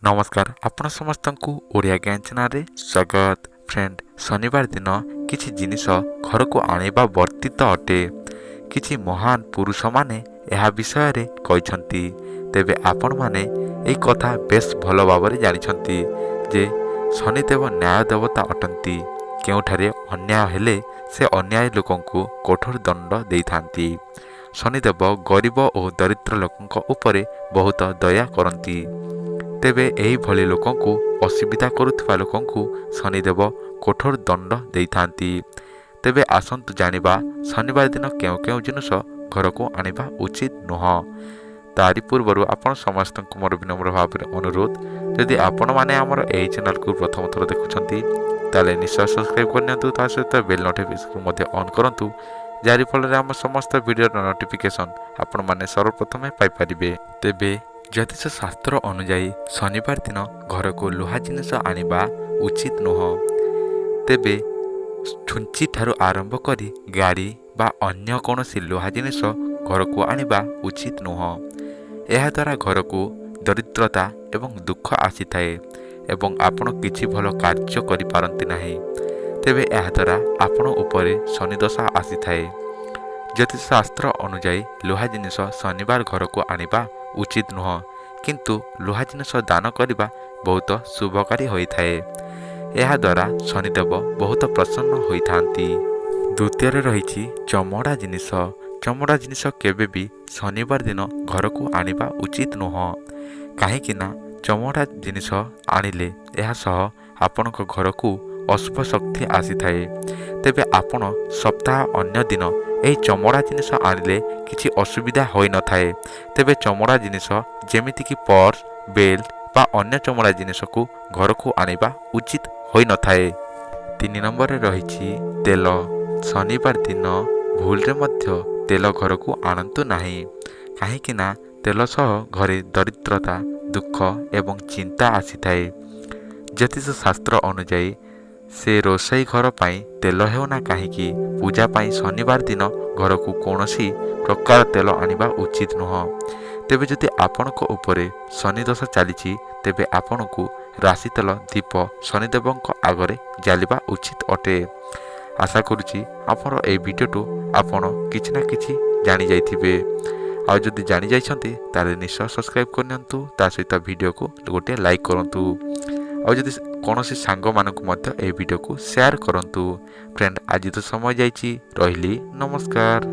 नमस्कार आपण समस्त को ओडिया ज्ञान चैनल रे स्वागत। फ्रेंड, शनिवार दिन किछि जिनिस घर को आनिबा वर्तित अटे। किछि महान पुरुष माने यह विषय रे कहिसंती। तेबे आपण माने एई कथा बेस भलो भाबरे जानिछंती जे शनिदेव न्याय देवता अटंती। केउठारे अन्याय हेले से अन्याय लोकंकु कठोर दंड देइथांती। शनिदेव गरीब और दरिद्र लोकंक उपरे बहुत दया करंती। तेबे एही भली लोकंकु असुविधा करुथबा लोकंकु शनिदेव कठोर दंड देइथांती। तेबे आसंतु जानिबा शनिवार दिन केउ केउ जिनिस घर को आनिबा उचित नुह। तारि पूर्वरु आपण समस्त मोर विनम्र भाव अनुरोध, यदि आपण माने हमर एही चैनल को प्रथम थर देखुछंती ताले निश्चय सब्सक्राइब करनियंतु। ता सहित बेल नोटिफिकेशन मध्ये ऑन करंतु, जारी फल रे हम समस्त वीडियो नोटिफिकेशन आपण माने सर्वप्रथमे पाई परिबे। तेबे ज्योतिष शास्त्र अनुଯାयी शनिवार दिन घर को लुहा जिनिस आनिबा उचित नुह। तेबे छुंची ठारू आरंभ करी गाड़ी बा अन्य कौनसी लुहा जिनिस घर को आनिबा उचित नुह। यह द्वारा घर को दरिद्रता एवं दुख आसी थाए एवं आपण किछि भलो कार्य करि पारंती नाही। तेबे यह द्वारा आपण उपरे शनि दशा आसी थाए। ज्योतिष शास्त्र अनुଯାयी लुहा जिनिस शनिवार घर को आनिबा उचित नुह, किंतु लुहा जिनिस दान करिबा बहुत शुभकारी होइथाए। यह द्वारा शनिदेव बहुत प्रसन्न होइथांती। द्वितीय रही चमड़ा जिनिस। चमड़ा जिनिस केबे भी शनिवार दिन घर को आनिबा उचित नुह। काहेकि ना चमड़ा जिनिस आनिले यह सह आपणक घर को अशुभ शक्ति आसी थाए। तेबे आपण सप्ताह अन्य दिन एही चमड़ा जिनिस आनिले किछि असुविधा होई न थाए। तेबे चमड़ा जिनिस जेमिति कि पर्स, बेल्ट बा अन्य चमड़ा जिनिस को घर को आनिबा उचित होई न थाए। 3 नंबर रही तेल। शनिवार दिन भूल रे मध्य तेल घर को आनंतु नाही। काहेकि ना तेल सह घरे दरिद्रता, दुख एवं चिंता आसी थाए। ज्योतिष शास्त्र अनुଯାयी से रोषई घर पाई तेल हेउना काहीकि पूजा पाई शनिवार दिन घर को कौनसी प्रकार तेल आनिबा उचित नुह। तेबे जदि आपणक उपरे शनि दशा चली तेबे आपणकु राशि तेल दीप शनिदेवंक आगरे जालिबा उचित अटे। आशा करुछि आपन ए वीडियोटु आपण किछि ना किछि जानि जाइथिबे। आ जदि जानि जाइछंती ताले निश्चय सब्सक्राइब करनियंतु। ता सहित वीडियो को गोटे लाइक करंतु। आ जदि कौनसी सांग मानकु मध्य ए वीडियो को शेयर करंतु। फ्रेंड, आज तो समय जाइछि, रहिली, नमस्कार।